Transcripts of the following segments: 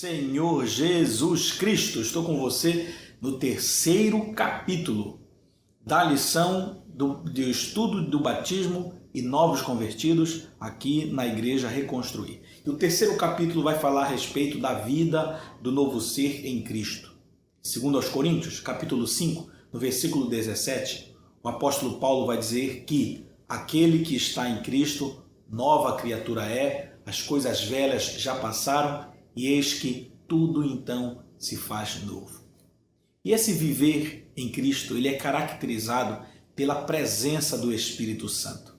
Senhor Jesus Cristo. Estou com você no terceiro capítulo da lição do estudo do batismo e novos convertidos aqui na Igreja Reconstruir. E o terceiro capítulo vai falar a respeito da vida do novo ser em Cristo. Segundo aos Coríntios, capítulo 5, no versículo 17, o apóstolo Paulo vai dizer que aquele que está em Cristo, nova criatura é, as coisas velhas já passaram e eis que tudo então se faz novo. E esse viver em Cristo, ele é caracterizado pela presença do Espírito Santo.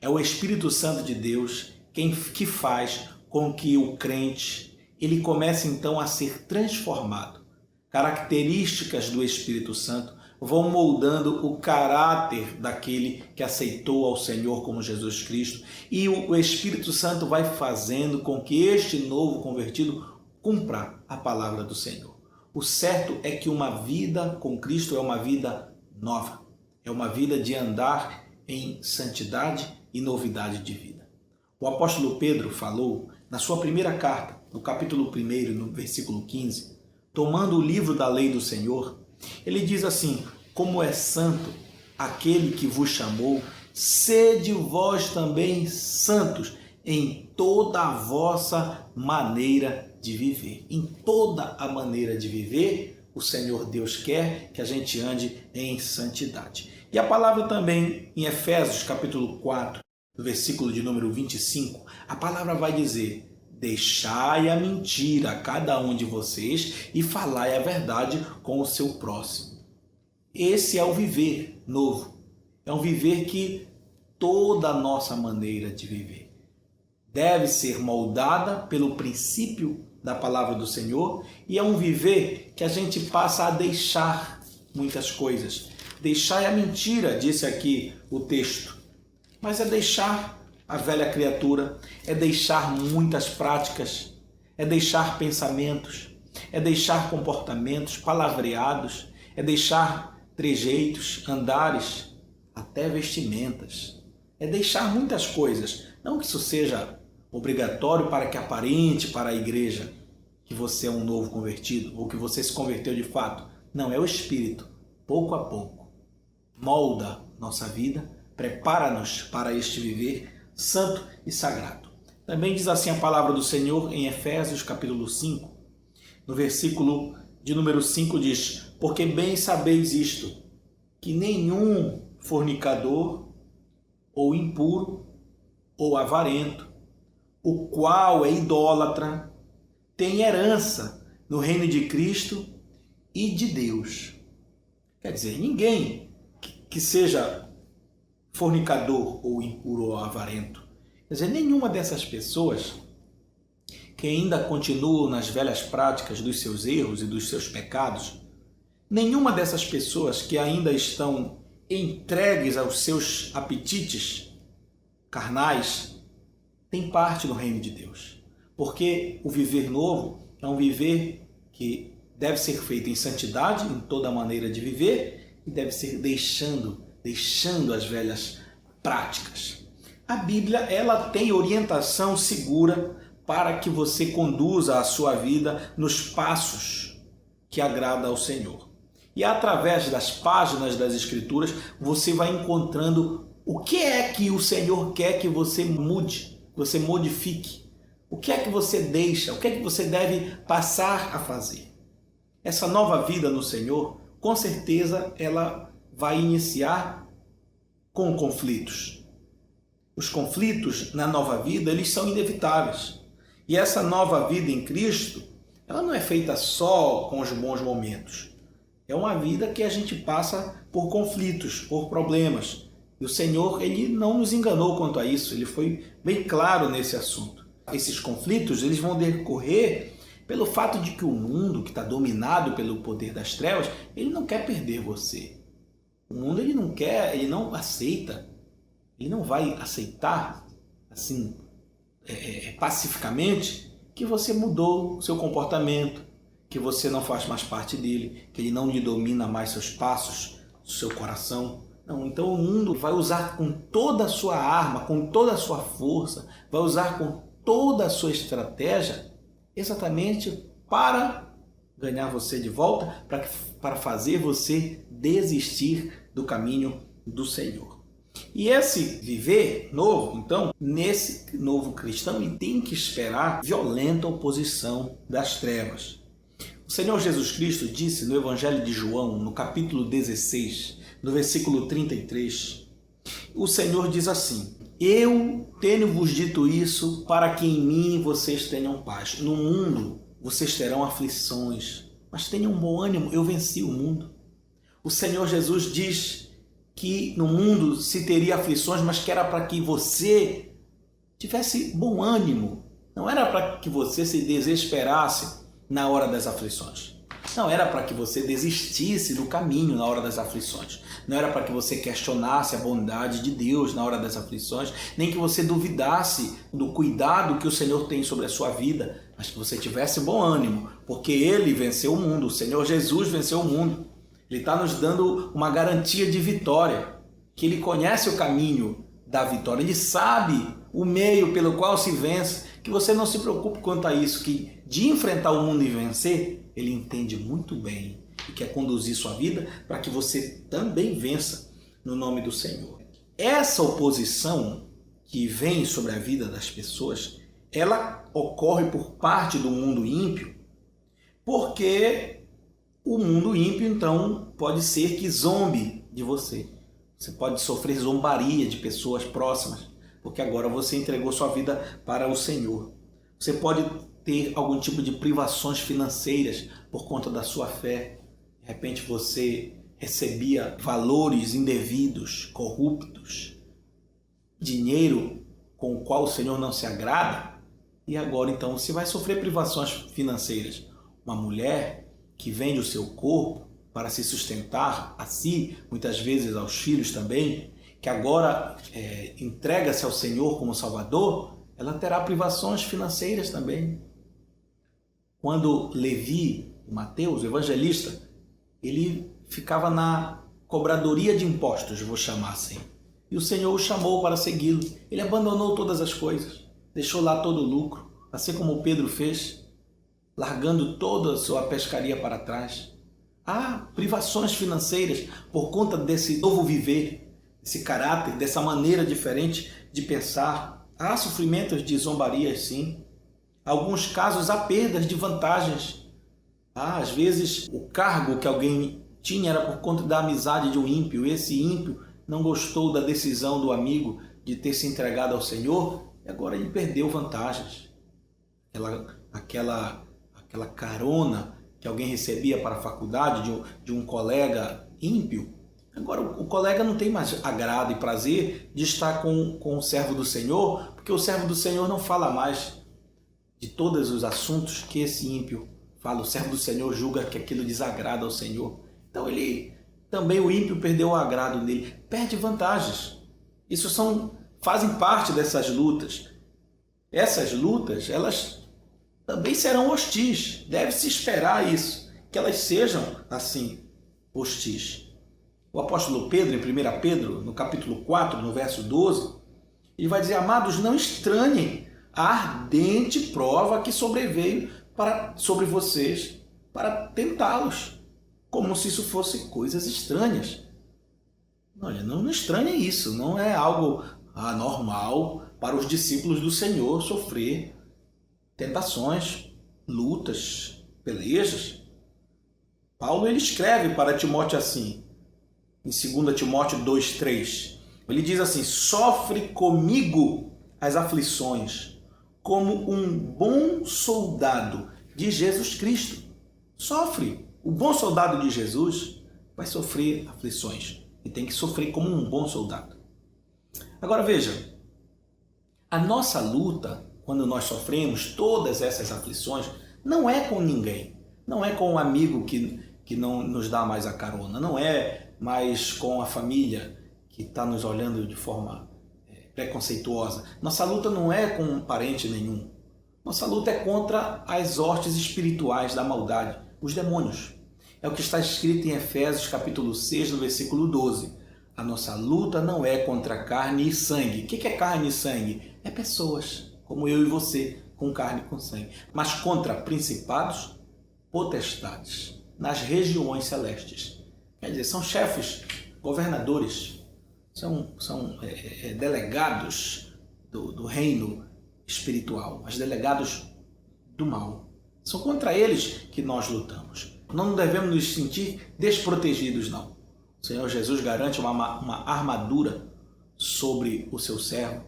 É o Espírito Santo de Deus que faz com que o crente ele comece então a ser transformado. Características do Espírito Santo vão moldando o caráter daquele que aceitou ao Senhor como Jesus Cristo, e o Espírito Santo vai fazendo com que este novo convertido cumpra a palavra do Senhor. O certo é que uma vida com Cristo é uma vida nova, é uma vida de andar em santidade e novidade de vida. O apóstolo Pedro falou na sua primeira carta, no capítulo 1, no versículo 15, tomando o livro da lei do Senhor, ele diz assim: como é santo aquele que vos chamou, sede vós também santos em toda a vossa maneira de viver. Em toda a maneira de viver, o Senhor Deus quer que a gente ande em santidade. E a palavra também em Efésios capítulo 4, no versículo de número 25, a palavra vai dizer: deixai a mentira a cada um de vocês e falai a verdade com o seu próximo. Esse é o viver novo. É um viver que toda a nossa maneira de viver deve ser moldada pelo princípio da palavra do Senhor, e é um viver que a gente passa a deixar muitas coisas. Deixai a mentira, disse aqui o texto, mas é deixar a velha criatura, é deixar muitas práticas, é deixar pensamentos, é deixar comportamentos palavreados, é deixar trejeitos, andares, até vestimentas. É deixar muitas coisas. Não que isso seja obrigatório para que aparente para a igreja que você é um novo convertido ou que você se converteu de fato. Não, é o Espírito, pouco a pouco, molda nossa vida, prepara-nos para este viver santo e sagrado. Também diz assim a palavra do Senhor em Efésios capítulo 5, no versículo de número 5 diz: porque bem sabeis isto, que nenhum fornicador, ou impuro, ou avarento, o qual é idólatra, tem herança no reino de Cristo e de Deus. Quer dizer, ninguém que seja fornicador, ou impuro, ou avarento, quer dizer, nenhuma dessas pessoas que ainda continuam nas velhas práticas dos seus erros e dos seus pecados, nenhuma dessas pessoas que ainda estão entregues aos seus apetites carnais tem parte no reino de Deus. Porque o viver novo é um viver que deve ser feito em santidade, em toda maneira de viver, e deve ser deixando as velhas práticas. A Bíblia, ela tem orientação segura para que você conduza a sua vida nos passos que agrada ao Senhor. E através das páginas das Escrituras, você vai encontrando o que é que o Senhor quer que você mude, que você modifique. O que é que você deixa, o que é que você deve passar a fazer. Essa nova vida no Senhor, com certeza, ela vai iniciar com conflitos. Os conflitos na nova vida, eles são inevitáveis. E essa nova vida em Cristo, ela não é feita só com os bons momentos. É uma vida que a gente passa por conflitos, por problemas. E o Senhor, ele não nos enganou quanto a isso. Ele foi bem claro nesse assunto. Esses conflitos, eles vão decorrer pelo fato de que o mundo, que está dominado pelo poder das trevas, ele não quer perder você. O mundo, ele não quer, ele não aceita, ele não vai aceitar, assim, pacificamente, que você mudou o seu comportamento, que você não faz mais parte dele, que ele não lhe domina mais seus passos, seu coração. Não, então o mundo vai usar com toda a sua arma, com toda a sua força, vai usar com toda a sua estratégia exatamente para ganhar você de volta, para fazer você desistir do caminho do Senhor. E esse viver novo, então, nesse novo cristão, ele tem que esperar violenta oposição das trevas. O Senhor Jesus Cristo disse no Evangelho de João, no capítulo 16, no versículo 33, o Senhor diz assim: eu tenho-vos dito isso para que em mim vocês tenham paz. No mundo vocês terão aflições, mas tenham bom ânimo, eu venci o mundo. O Senhor Jesus diz que no mundo se teria aflições, mas que era para que você tivesse bom ânimo. Não era para que você se desesperasse na hora das aflições. Não era para que você desistisse do caminho na hora das aflições. Não era para que você questionasse a bondade de Deus na hora das aflições, nem que você duvidasse do cuidado que o Senhor tem sobre a sua vida, mas que você tivesse bom ânimo, porque Ele venceu o mundo, o Senhor Jesus venceu o mundo. Ele está nos dando uma garantia de vitória, que Ele conhece o caminho da vitória, Ele sabe o meio pelo qual se vence, que você não se preocupe quanto a isso, que de enfrentar o mundo e vencer, Ele entende muito bem e quer conduzir sua vida para que você também vença no nome do Senhor. Essa oposição que vem sobre a vida das pessoas, ela ocorre por parte do mundo ímpio, porque o mundo ímpio, então, pode ser que zombe de você. Você pode sofrer zombaria de pessoas próximas, porque agora você entregou sua vida para o Senhor. Você pode ter algum tipo de privações financeiras por conta da sua fé. De repente você recebia valores indevidos, corruptos, dinheiro com o qual o Senhor não se agrada, e agora então você vai sofrer privações financeiras. Uma mulher que vende o seu corpo para se sustentar a si, muitas vezes aos filhos também, que agora entrega-se ao Senhor como Salvador, ela terá privações financeiras também. Quando Levi, Mateus, o evangelista, ele ficava na cobradoria de impostos, vou chamar assim. E o Senhor o chamou para segui-lo. Ele abandonou todas as coisas, deixou lá todo o lucro, assim como Pedro fez, largando toda a sua pescaria para trás. Há privações financeiras por conta desse novo viver, desse caráter, dessa maneira diferente de pensar. Há sofrimentos de zombarias, sim. Alguns casos há perdas de vantagens. Às vezes o cargo que alguém tinha era por conta da amizade de um ímpio. Esse ímpio não gostou da decisão do amigo de ter se entregado ao Senhor e agora ele perdeu vantagens. Aquela carona que alguém recebia para a faculdade de um colega ímpio, agora o colega não tem mais agrado e prazer de estar com o servo do Senhor, porque o servo do Senhor não fala mais de todos os assuntos que esse ímpio fala. O servo do Senhor julga que aquilo desagrada ao Senhor. Então também o ímpio perdeu o agrado nele, perde vantagens. Isso fazem parte dessas lutas. Essas lutas, elas também serão hostis. Deve-se esperar isso, que elas sejam assim, hostis. O apóstolo Pedro, em 1 Pedro, no capítulo 4, no verso 12, ele vai dizer: amados, não estranhem a ardente prova que sobreveio sobre vocês para tentá-los, como se isso fosse coisas estranhas. Olha, não estranhem isso, não é algo anormal para os discípulos do Senhor sofrer tentações, lutas, pelejas. Paulo ele escreve para Timóteo assim, em 2 Timóteo 2,3. Ele diz assim: sofre comigo as aflições, como um bom soldado de Jesus Cristo. Sofre. O bom soldado de Jesus vai sofrer aflições e tem que sofrer como um bom soldado. Agora veja, a nossa luta, quando nós sofremos todas essas aflições, não é com ninguém. Não é com um amigo que não nos dá mais a carona. Não é mais com a família que está nos olhando de forma preconceituosa. Nossa luta não é com um parente nenhum. Nossa luta é contra as hostes espirituais da maldade, os demônios. É o que está escrito em Efésios capítulo 6, no versículo 12. A nossa luta não é contra carne e sangue. O que é carne e sangue? É pessoas, como eu e você, com carne e com sangue. Mas contra principados, potestades nas regiões celestes. Quer dizer, são chefes, governadores, são delegados do reino espiritual, mas delegados do mal. São contra eles que nós lutamos. Não devemos nos sentir desprotegidos, não. O Senhor Jesus garante uma armadura sobre o seu servo,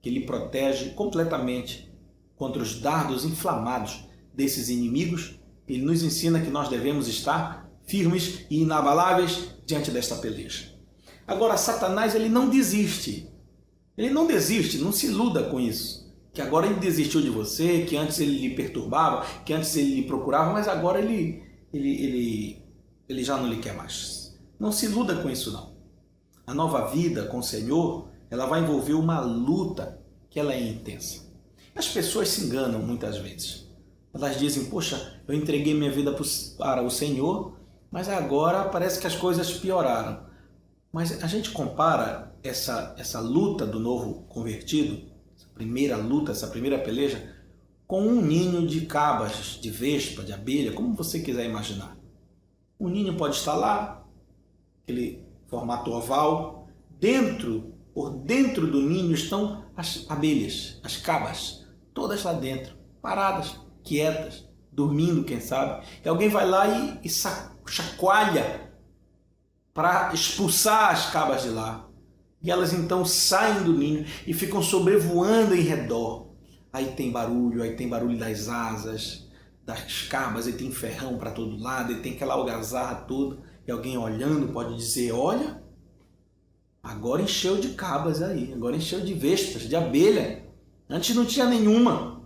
que lhe protege completamente contra os dardos inflamados desses inimigos. Ele nos ensina que nós devemos estar firmes e inabaláveis diante desta peleja. Agora, Satanás, ele não desiste. Ele não desiste, não se iluda com isso. Que agora ele desistiu de você, que antes ele lhe perturbava, que antes ele lhe procurava, mas agora ele já não lhe quer mais. Não se iluda com isso, não. A nova vida com o Senhor, ela vai envolver uma luta que ela é intensa. As pessoas se enganam muitas vezes. Elas dizem, poxa, eu entreguei minha vida para o Senhor, mas agora parece que as coisas pioraram. Mas a gente compara essa luta do novo convertido, essa primeira luta, essa primeira peleja, com um ninho de cabas, de vespa, de abelha, como você quiser imaginar. O ninho pode estar lá, aquele formato oval. Por dentro do ninho estão as abelhas, as cabas, todas lá dentro, paradas, quietas, dormindo, quem sabe. E alguém vai lá e chacoalha para expulsar as cabas de lá. E elas então saem do ninho e ficam sobrevoando em redor. Aí tem barulho das asas, das cabas, e tem ferrão para todo lado, e tem aquela algazarra toda. E alguém olhando pode dizer, olha, agora encheu de cabas aí, agora encheu de vespas, de abelha. Antes não tinha nenhuma.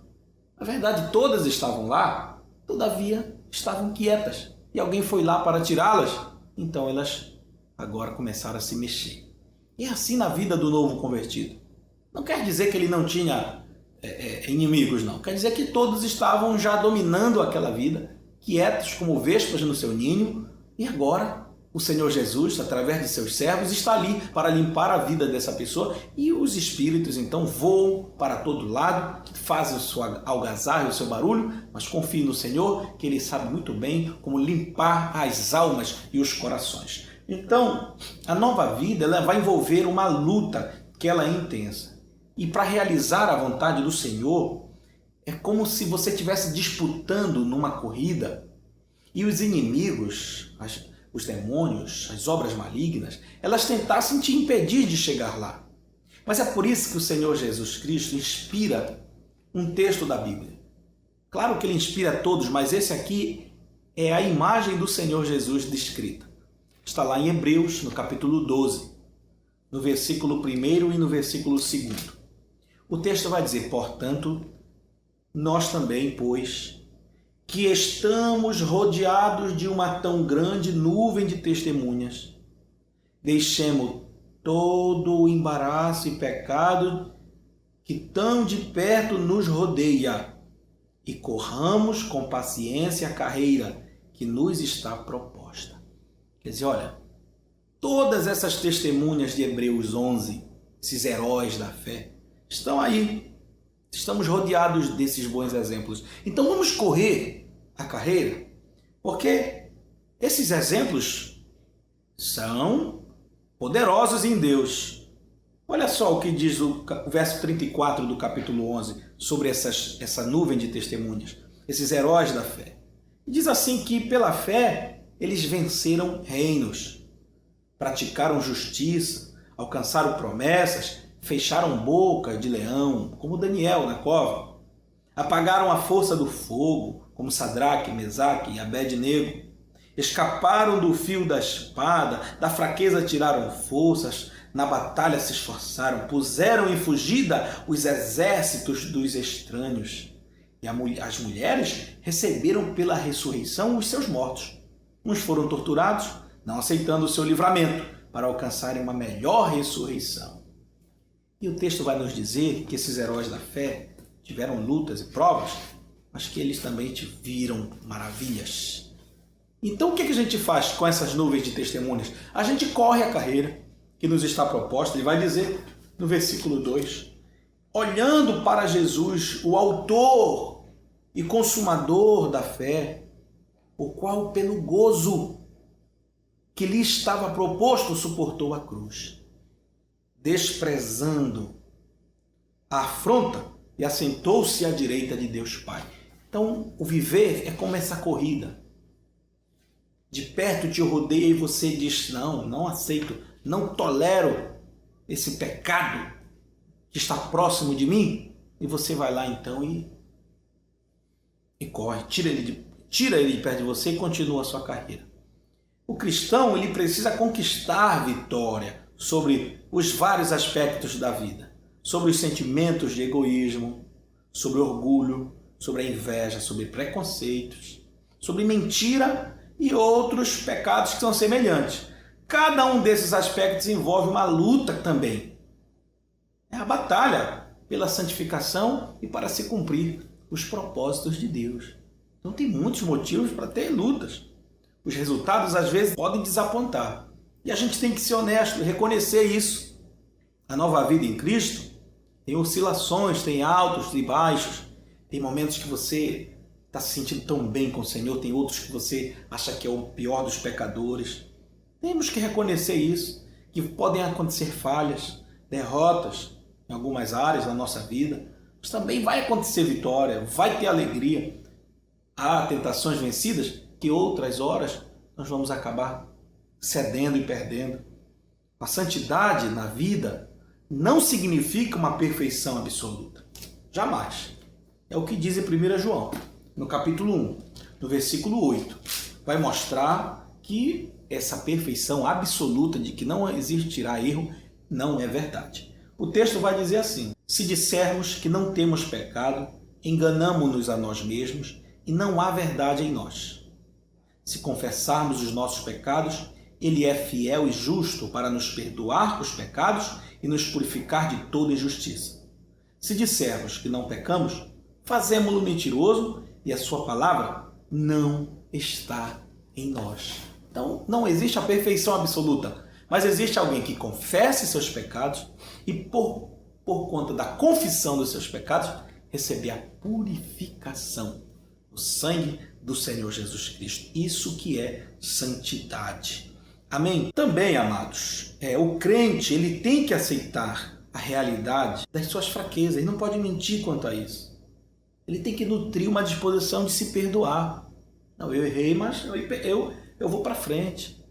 Na verdade, todas estavam lá, todavia estavam quietas. E alguém foi lá para tirá-las, então elas agora começaram a se mexer. E é assim na vida do novo convertido. Não quer dizer que ele não tinha inimigos, não. Quer dizer que todos estavam já dominando aquela vida, quietos como vespas no seu ninho, e agora o Senhor Jesus, através de seus servos, está ali para limpar a vida dessa pessoa, e os espíritos então voam para todo lado, fazem a sua algazarra, o seu barulho, mas confiem no Senhor, que Ele sabe muito bem como limpar as almas e os corações. Então, a nova vida ela vai envolver uma luta que ela é intensa. E para realizar a vontade do Senhor, é como se você estivesse disputando numa corrida e os inimigos, os demônios, as obras malignas, elas tentassem te impedir de chegar lá. Mas é por isso que o Senhor Jesus Cristo inspira um texto da Bíblia. Claro que ele inspira todos, mas esse aqui é a imagem do Senhor Jesus descrita. Está lá em Hebreus, no capítulo 12, no versículo 1 e no versículo 2. O texto vai dizer, portanto, nós também, pois, que estamos rodeados de uma tão grande nuvem de testemunhas, deixemos todo o embaraço e pecado que tão de perto nos rodeia e corramos com paciência a carreira que nos está proposta. Quer dizer, olha, todas essas testemunhas de Hebreus 11, esses heróis da fé, estão aí. Estamos rodeados desses bons exemplos. Então vamos correr a carreira, porque esses exemplos são poderosos em Deus. Olha só o que diz o verso 34 do capítulo 11 sobre essa nuvem de testemunhas, esses heróis da fé. Diz assim que pela fé eles venceram reinos, praticaram justiça, alcançaram promessas, fecharam boca de leão, como Daniel na cova, apagaram a força do fogo, como Sadraque, Mesaque e Abed-nego, escaparam do fio da espada, da fraqueza tiraram forças, na batalha se esforçaram, puseram em fugida os exércitos dos estranhos. E as mulheres receberam pela ressurreição os seus mortos. Uns foram torturados, não aceitando o seu livramento, para alcançarem uma melhor ressurreição. E o texto vai nos dizer que esses heróis da fé tiveram lutas e provas, mas que eles também viram maravilhas. Então o que a gente faz com essas nuvens de testemunhas? A gente corre a carreira que nos está proposta. Ele vai dizer no versículo 2, olhando para Jesus, o autor e consumador da fé, o qual pelo gozo que lhe estava proposto suportou a cruz, desprezando a afronta e assentou-se à direita de Deus Pai. Então, o viver é como essa corrida. De perto te rodeia e você diz, não aceito, não tolero esse pecado que está próximo de mim. E você vai lá então e corre, tira ele de perto de você e continua a sua carreira. O cristão, ele precisa conquistar vitória sobre os vários aspectos da vida, sobre os sentimentos de egoísmo, sobre orgulho, sobre a inveja, sobre preconceitos, sobre mentira e outros pecados que são semelhantes. Cada um desses aspectos envolve uma luta também. É a batalha pela santificação e para se cumprir os propósitos de Deus. Então tem muitos motivos para ter lutas. Os resultados às vezes podem desapontar. E a gente tem que ser honesto e reconhecer isso. A nova vida em Cristo tem oscilações, tem altos e baixos. Tem momentos que você está se sentindo tão bem com o Senhor, tem outros que você acha que é o pior dos pecadores. Temos que reconhecer isso, que podem acontecer falhas, derrotas em algumas áreas da nossa vida, mas também vai acontecer vitória, vai ter alegria. Há tentações vencidas que outras horas nós vamos acabar cedendo e perdendo. A santidade na vida não significa uma perfeição absoluta. Jamais. É o que diz em 1 João, no capítulo 1, no versículo 8. Vai mostrar que essa perfeição absoluta de que não existirá erro não é verdade. O texto vai dizer assim: se dissermos que não temos pecado, enganamo-nos a nós mesmos e não há verdade em nós. Se confessarmos os nossos pecados, Ele é fiel e justo para nos perdoar os pecados e nos purificar de toda injustiça. Se dissermos que não pecamos, fazemo-lo mentiroso e a sua palavra não está em nós. Então, não existe a perfeição absoluta, mas existe alguém que confesse seus pecados e por conta da confissão dos seus pecados, receber a purificação, o sangue do Senhor Jesus Cristo. Isso que é santidade. Amém? Também, amados, o crente ele tem que aceitar a realidade das suas fraquezas. Ele não pode mentir quanto a isso. Ele tem que nutrir uma disposição de se perdoar. Não, eu errei, mas eu vou para frente.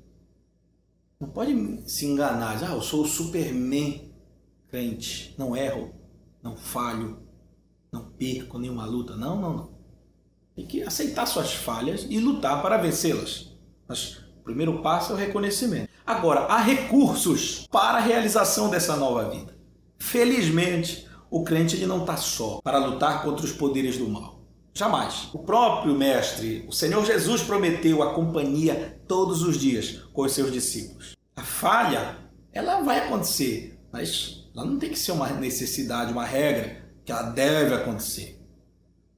Não pode se enganar. Eu sou o Superman crente. Não erro, não falho, não perco nenhuma luta. Não. Tem que aceitar suas falhas e lutar para vencê-las. Mas o primeiro passo é o reconhecimento. Agora, há recursos para a realização dessa nova vida. Felizmente, o crente ele não está só para lutar contra os poderes do mal. Jamais. O próprio Mestre, o Senhor Jesus, prometeu a companhia todos os dias com os seus discípulos. A falha, ela vai acontecer, mas ela não tem que ser uma necessidade, uma regra, que ela deve acontecer.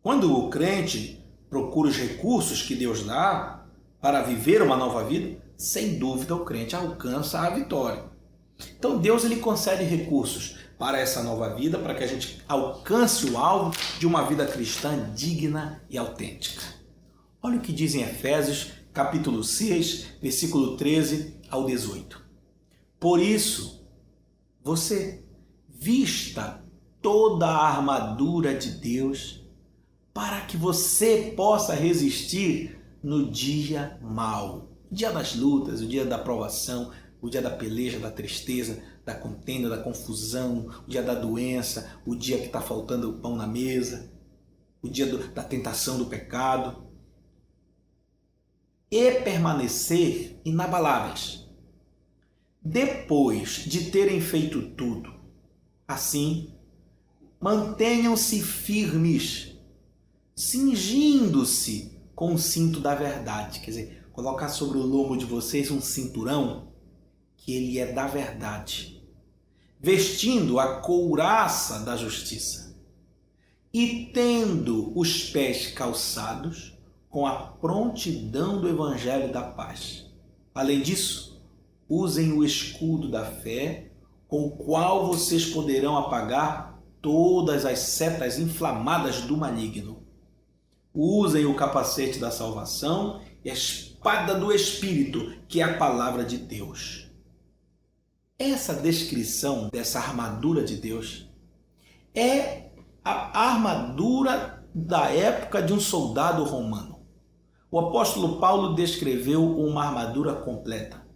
Quando o crente procura os recursos que Deus dá para viver uma nova vida, sem dúvida o crente alcança a vitória. Então Deus ele concede recursos para essa nova vida, para que a gente alcance o alvo de uma vida cristã digna e autêntica. Olha o que diz em Efésios, capítulo 6, versículo 13 ao 18. Por isso, você vista toda a armadura de Deus, para que você possa resistir no dia mau, o dia das lutas, o dia da provação, o dia da peleja, da tristeza, da contenda, da confusão, o dia da doença, o dia que está faltando o pão na mesa, o dia da tentação do pecado. E permanecer inabaláveis, depois de terem feito tudo. Assim, mantenham-se firmes, cingindo-se com o cinto da verdade. Quer dizer, colocar sobre o lombo de vocês um cinturão que ele é da verdade, vestindo a couraça da justiça e tendo os pés calçados com a prontidão do evangelho da paz. Além disso, usem o escudo da fé, com o qual vocês poderão apagar todas as setas inflamadas do maligno. Usem o capacete da salvação e a espada do Espírito, que é a palavra de Deus. Essa descrição dessa armadura de Deus é a armadura da época de um soldado romano. O apóstolo Paulo descreveu uma armadura completa.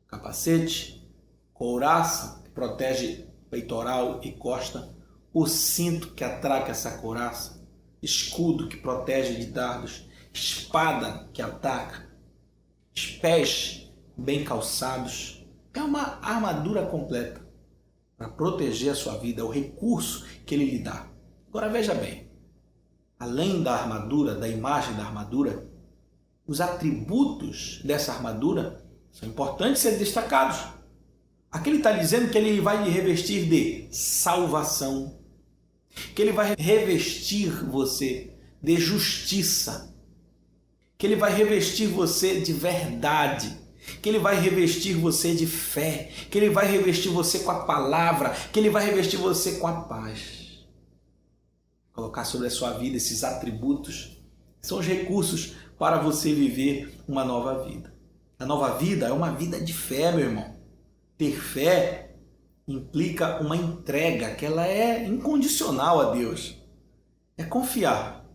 Capacete, couraça, que protege peitoral e costa, o cinto que atraca essa couraça, escudo que protege de dardos, espada que ataca, os pés bem calçados. É uma armadura completa para proteger a sua vida, é o recurso que ele lhe dá. Agora veja bem, além da armadura, da imagem da armadura, os atributos dessa armadura são importantes ser destacados. Aqui ele está dizendo que ele vai lhe revestir de salvação, que ele vai revestir você de justiça, que ele vai revestir você de verdade, que ele vai revestir você de fé, que ele vai revestir você com a palavra, que ele vai revestir você com a paz. Colocar sobre a sua vida esses atributos são os recursos para você viver uma nova vida. A nova vida é uma vida de fé, meu irmão. Ter fé implica uma entrega, que ela é incondicional a Deus. É confiar.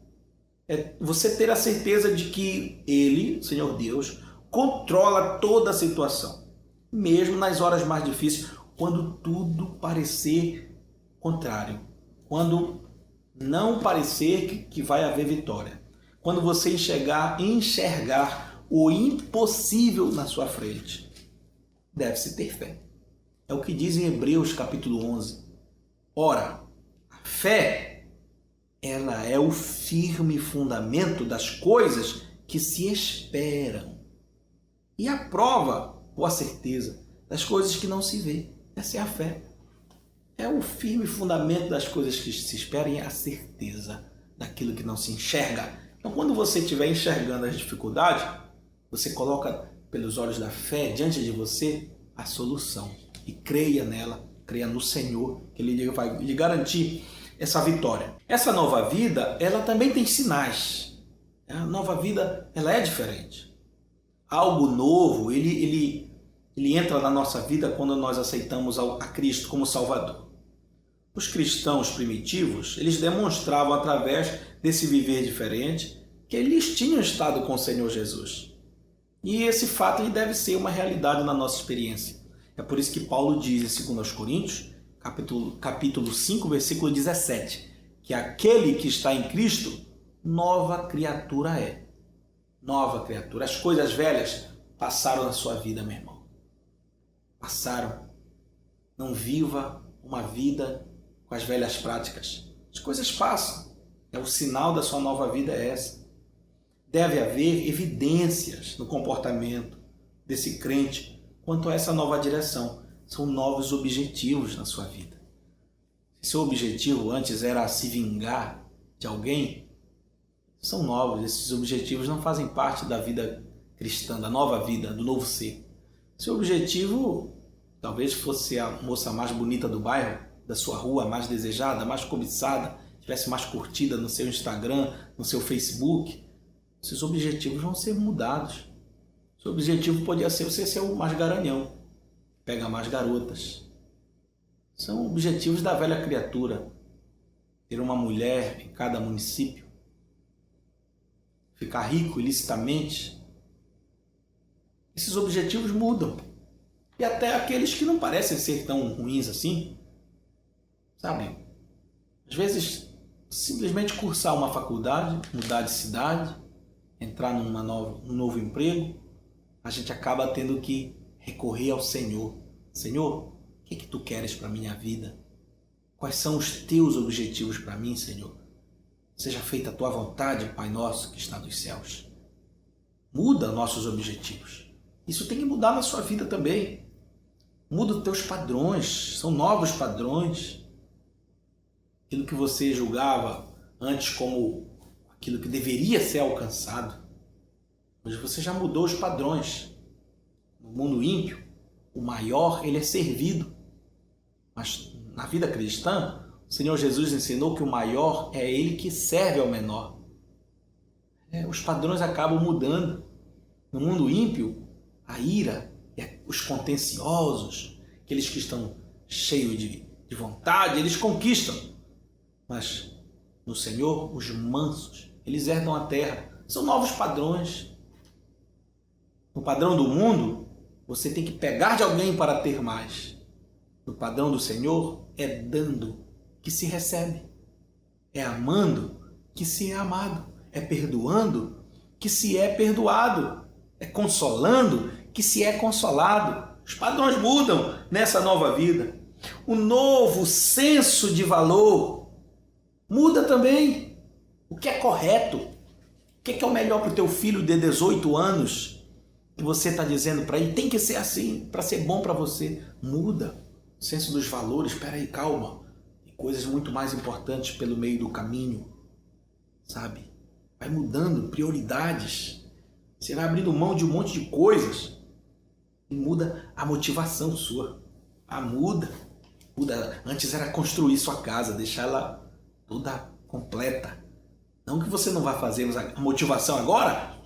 É você ter a certeza de que Ele, Senhor Deus, controla toda a situação. Mesmo nas horas mais difíceis, quando tudo parecer contrário. Quando não parecer que vai haver vitória. Quando você enxergar o impossível na sua frente. Deve-se ter fé. É o que diz em Hebreus capítulo 11. Ora, a fé, ela é o firme fundamento das coisas que se esperam. E a prova, ou a certeza, das coisas que não se vê. Essa é a fé. É o firme fundamento das coisas que se esperam e a certeza daquilo que não se enxerga. Então, quando você estiver enxergando as dificuldades, você coloca pelos olhos da fé diante de você a solução. E creia nela, creia no Senhor, que Ele vai lhe garantir essa vitória. Essa nova vida, ela também tem sinais. A nova vida, ela é diferente. Algo novo, ele entra na nossa vida quando nós aceitamos a Cristo como Salvador. Os cristãos primitivos, eles demonstravam através desse viver diferente que eles tinham estado com o Senhor Jesus. E esse fato ele deve ser uma realidade na nossa experiência. É por isso que Paulo diz em 2 Coríntios, capítulo 5, versículo 17, que aquele que está em Cristo, nova criatura é. Nova criatura. As coisas velhas passaram na sua vida, meu irmão. Passaram. Não viva uma vida com as velhas práticas. As coisas passam. É o sinal da sua nova vida é essa. Deve haver evidências no comportamento desse crente quanto a essa nova direção. São novos objetivos na sua vida. Se seu objetivo antes era se vingar de alguém, são novos. Esses objetivos não fazem parte da vida cristã, da nova vida, do novo ser. Seu objetivo talvez fosse a moça mais bonita do bairro, da sua rua, mais desejada, mais cobiçada, tivesse mais curtida no seu Instagram, no seu Facebook. Esses objetivos vão ser mudados. Seu objetivo podia ser você ser o mais garanhão, pegar mais garotas. São objetivos da velha criatura. Ter uma mulher em cada município, ficar rico ilicitamente. Esses objetivos mudam. E até aqueles que não parecem ser tão ruins assim, sabe? Às vezes, simplesmente cursar uma faculdade, mudar de cidade, entrar num novo emprego, a gente acaba tendo que recorrer ao Senhor. Senhor, o que tu queres para a minha vida? Quais são os teus objetivos para mim, Senhor? Seja feita a tua vontade, Pai nosso que está nos céus. Muda nossos objetivos. Isso tem que mudar na sua vida também. Muda os teus padrões, são novos padrões. Aquilo que você julgava antes como aquilo que deveria ser alcançado, hoje você já mudou os padrões. No mundo ímpio, o maior ele é servido. Mas na vida cristã, o Senhor Jesus ensinou que o maior é ele que serve ao menor. Os padrões acabam mudando. No mundo ímpio, a ira, os contenciosos, aqueles que estão cheios de vontade, eles conquistam. Mas no Senhor, os mansos, eles herdam a terra. São novos padrões. No padrão do mundo, você tem que pegar de alguém para ter mais. No padrão do Senhor, é dando que se recebe. É amando que se é amado. É perdoando que se é perdoado. É consolando que se é consolado. Os padrões mudam nessa nova vida. O novo senso de valor muda também. O que é correto? O que é o melhor para o teu filho de 18 anos? Que você está dizendo para ele, tem que ser assim, para ser bom para você. Muda o senso dos valores. Espera aí, calma. Tem coisas muito mais importantes pelo meio do caminho, sabe? Vai mudando prioridades. Você vai abrindo mão de um monte de coisas e muda a motivação sua. Muda. Antes era construir sua casa, deixar ela toda completa. Não que você não vá fazer, mas a motivação agora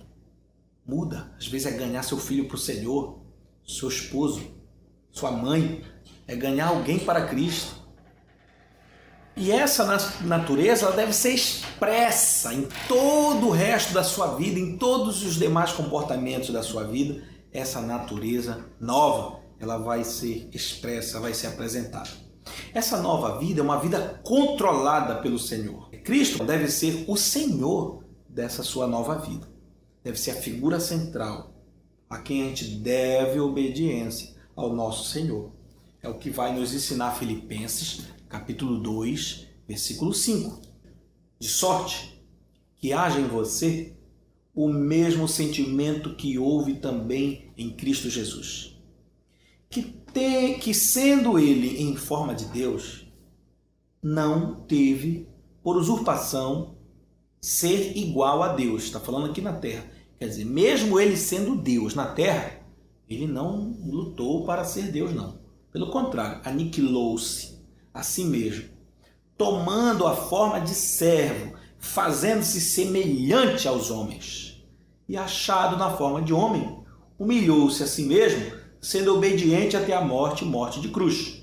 muda. Às vezes é ganhar seu filho para o Senhor, seu esposo, sua mãe. É ganhar alguém para Cristo. E essa natureza ela deve ser expressa em todo o resto da sua vida, em todos os demais comportamentos da sua vida. Essa natureza nova, ela vai ser expressa, vai ser apresentada. Essa nova vida é uma vida controlada pelo Senhor. Cristo deve ser o Senhor dessa sua nova vida. Deve ser a figura central, a quem a gente deve obediência ao nosso Senhor. É o que vai nos ensinar Filipenses, capítulo 2, versículo 5. De sorte que haja em você o mesmo sentimento que houve também em Cristo Jesus. Que sendo ele em forma de Deus, não teve por usurpação ser igual a Deus. Está falando aqui na terra. Quer dizer, mesmo ele sendo Deus na terra, ele não lutou para ser Deus, não. Pelo contrário, aniquilou-se a si mesmo, tomando a forma de servo, fazendo-se semelhante aos homens. E achado na forma de homem, humilhou-se a si mesmo, sendo obediente até a morte, morte de cruz.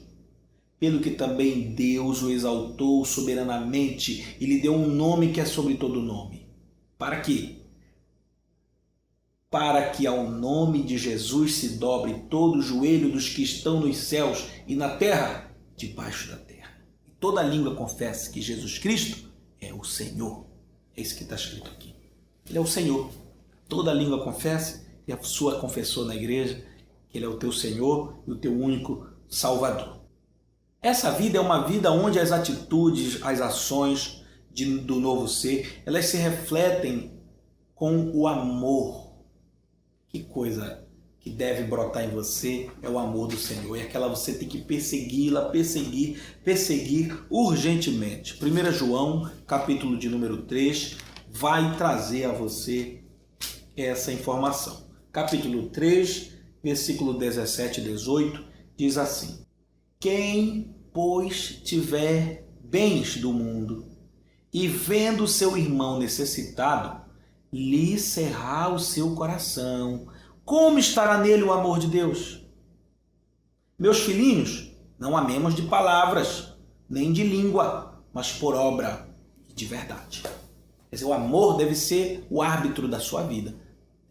Pelo que também Deus o exaltou soberanamente e lhe deu um nome que é sobre todo nome. Para quê? Para que ao nome de Jesus se dobre todo o joelho dos que estão nos céus e na terra, debaixo da terra. E toda língua confesse que Jesus Cristo é o Senhor. É isso que está escrito aqui. Ele é o Senhor. Toda língua confesse, e a sua confessou na igreja, que Ele é o teu Senhor e o teu único Salvador. Essa vida é uma vida onde as atitudes, as ações do novo ser, elas se refletem com o amor. Que coisa que deve brotar em você é o amor do Senhor. E aquela você tem que persegui-la, perseguir urgentemente. 1 João, capítulo de número 3, vai trazer a você essa informação. Capítulo 3, versículo 17 e 18, diz assim: quem, pois, tiver bens do mundo e vendo seu irmão necessitado, lhe cerrar o seu coração, como estará nele o amor de Deus? Meus filhinhos, não amemos de palavras, nem de língua, mas por obra e de verdade. Quer dizer, o amor deve ser o árbitro da sua vida.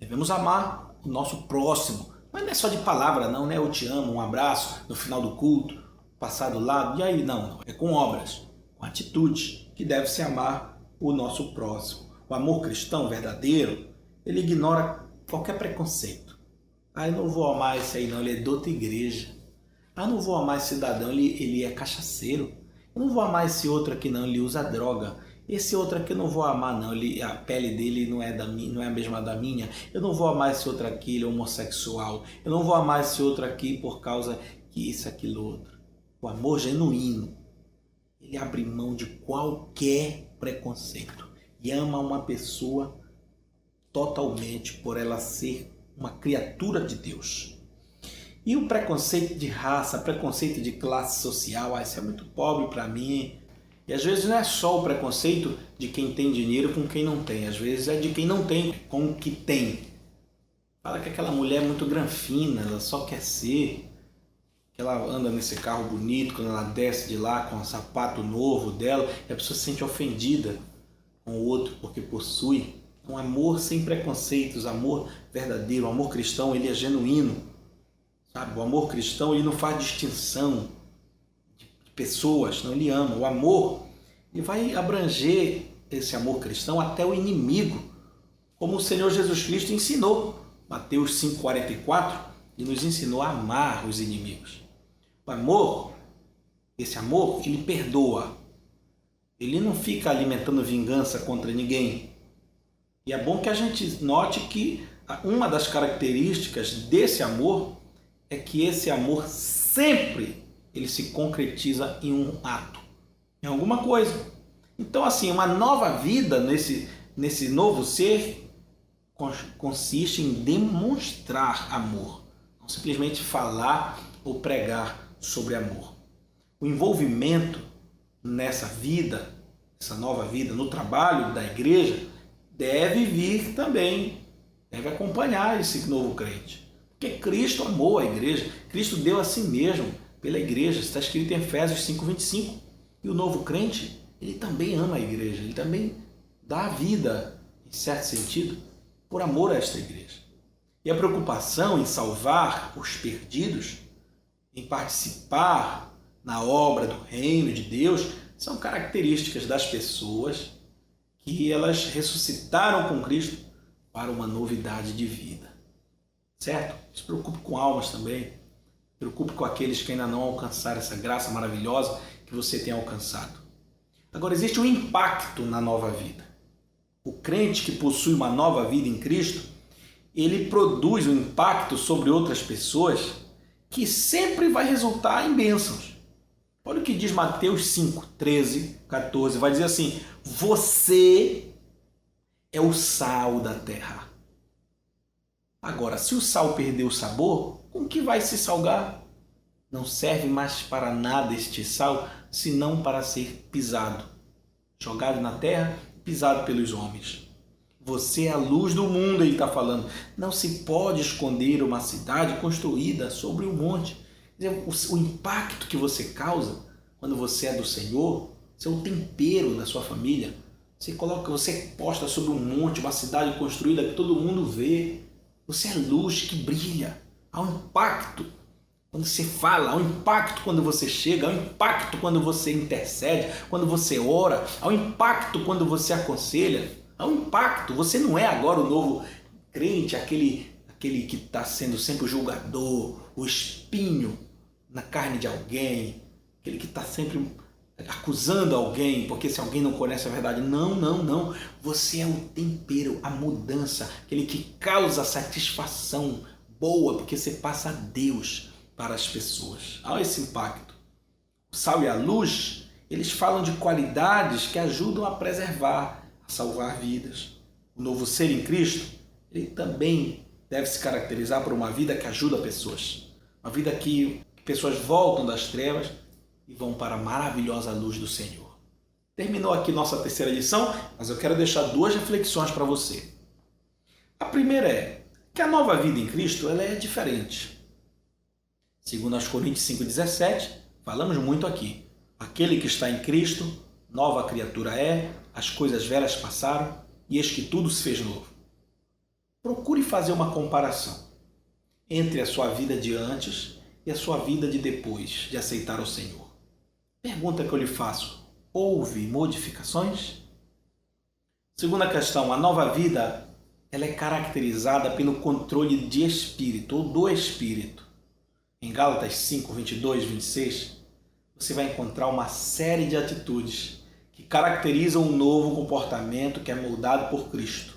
Devemos amar o nosso próximo. Mas não é só de palavra, não, né? Eu te amo, um abraço no final do culto, passar do lado, e aí não. É com obras, com atitudes, que deve-se amar o nosso próximo. O amor cristão verdadeiro, ele ignora qualquer preconceito. Eu não vou amar esse aí não, ele é de outra igreja. Eu não vou amar esse cidadão, ele é cachaceiro. Eu não vou amar esse outro aqui não, ele usa droga. Esse outro aqui eu não vou amar não, a pele dele não é a mesma da minha. Eu não vou amar esse outro aqui, ele é homossexual. Eu não vou amar esse outro aqui por causa que isso, aquilo, outro. O amor genuíno, ele abre mão de qualquer preconceito e ama uma pessoa totalmente por ela ser uma criatura de Deus. E o preconceito de raça, preconceito de classe social, isso é muito pobre para mim, E às vezes não é só o preconceito de quem tem dinheiro com quem não tem, às vezes é de quem não tem com o que tem. Fala que aquela mulher é muito granfina, ela só quer ser, que ela anda nesse carro bonito, quando ela desce de lá com o sapato novo dela, e a pessoa se sente ofendida com o outro porque possui. Um amor sem preconceitos, amor verdadeiro, o amor cristão, ele é genuíno. Sabe? O amor cristão, ele não faz distinção de pessoas, não, ele ama. O amor, ele vai abranger esse amor cristão até o inimigo, como o Senhor Jesus Cristo ensinou. Mateus 5,44, ele nos ensinou a amar os inimigos. O amor, esse amor, ele perdoa. Ele não fica alimentando vingança contra ninguém. E é bom que a gente note que uma das características desse amor é que esse amor sempre ele se concretiza em um ato, em alguma coisa. Então, assim, uma nova vida nesse novo ser consiste em demonstrar amor, não simplesmente falar ou pregar sobre amor. O envolvimento nessa vida, essa nova vida, no trabalho da igreja, deve vir também, deve acompanhar esse novo crente. Porque Cristo amou a igreja, Cristo deu a si mesmo pela igreja, está escrito em Efésios 5,25. E o novo crente, ele também ama a igreja, ele também dá a vida, em certo sentido, por amor a esta igreja. E a preocupação em salvar os perdidos, em participar na obra do reino de Deus, são características das pessoas que elas ressuscitaram com Cristo para uma novidade de vida. Certo? Se preocupe com almas também. Se preocupe com aqueles que ainda não alcançaram essa graça maravilhosa que você tem alcançado. Agora, existe um impacto na nova vida. O crente que possui uma nova vida em Cristo, ele produz um impacto sobre outras pessoas que sempre vai resultar em bênçãos. Olha o que diz Mateus 5, 13, 14. Vai dizer assim: você é o sal da terra. Agora, se o sal perder o sabor, com que vai se salgar? Não serve mais para nada este sal, senão para ser pisado, jogado na terra, pisado pelos homens. Você é a luz do mundo, ele está falando. Não se pode esconder uma cidade construída sobre um monte. O impacto que você causa quando você é do Senhor, você é o tempero da sua família. Você posta sobre um monte, uma cidade construída que todo mundo vê. Você é luz que brilha. Há um impacto quando você fala, há um impacto quando você chega, há um impacto quando você intercede, quando você ora, há um impacto quando você aconselha, há um impacto. Você não é agora o novo crente, aquele que está sendo sempre o julgador, o espinho na carne de alguém, aquele que está sempre acusando alguém, porque se alguém não conhece a verdade. Não, não, não. Você é o tempero, a mudança, aquele que causa satisfação boa, porque você passa a Deus para as pessoas. Há esse impacto. O sal e a luz, eles falam de qualidades que ajudam a preservar, a salvar vidas. O novo ser em Cristo, ele também deve se caracterizar por uma vida que ajuda pessoas. Uma vida que pessoas voltam das trevas e vão para a maravilhosa luz do Senhor. Terminou aqui nossa terceira lição, mas eu quero deixar duas reflexões para você. A primeira é que a nova vida em Cristo ela é diferente. Segundo aos Coríntios 5,17, falamos muito aqui. Aquele que está em Cristo, nova criatura é, as coisas velhas passaram e eis que tudo se fez novo. Procure fazer uma comparação entre a sua vida de antes e a sua vida de depois de aceitar o Senhor. Pergunta que eu lhe faço: houve modificações? Segunda questão, a nova vida ela é caracterizada pelo controle de espírito ou do espírito. Em Gálatas 5, 22, 26, você vai encontrar uma série de atitudes que caracterizam um novo comportamento que é moldado por Cristo.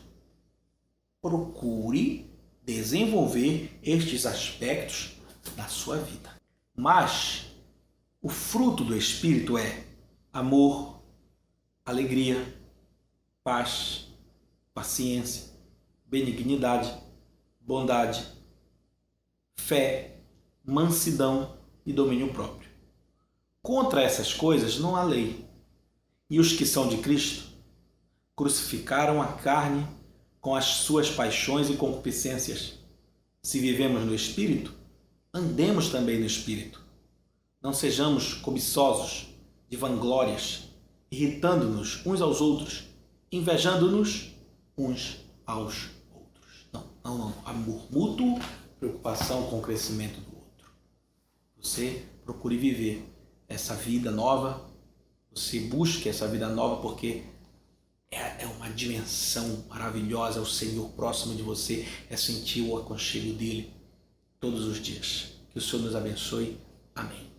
Procure desenvolver estes aspectos na sua vida. Mas o fruto do Espírito é amor, alegria, paz, paciência, benignidade, bondade, fé, mansidão e domínio próprio. Contra essas coisas não há lei. E os que são de Cristo crucificaram a carne com as suas paixões e concupiscências. Se vivemos no Espírito, andemos também no Espírito. Não sejamos cobiçosos de vanglórias, irritando-nos uns aos outros, invejando-nos uns aos outros. Não. Amor mútuo, preocupação com o crescimento do outro. Você procure viver essa vida nova, você busque essa vida nova porque é uma dimensão maravilhosa, é o Senhor próximo de você, é sentir o aconchego dele todos os dias. Que o Senhor nos abençoe. Amém.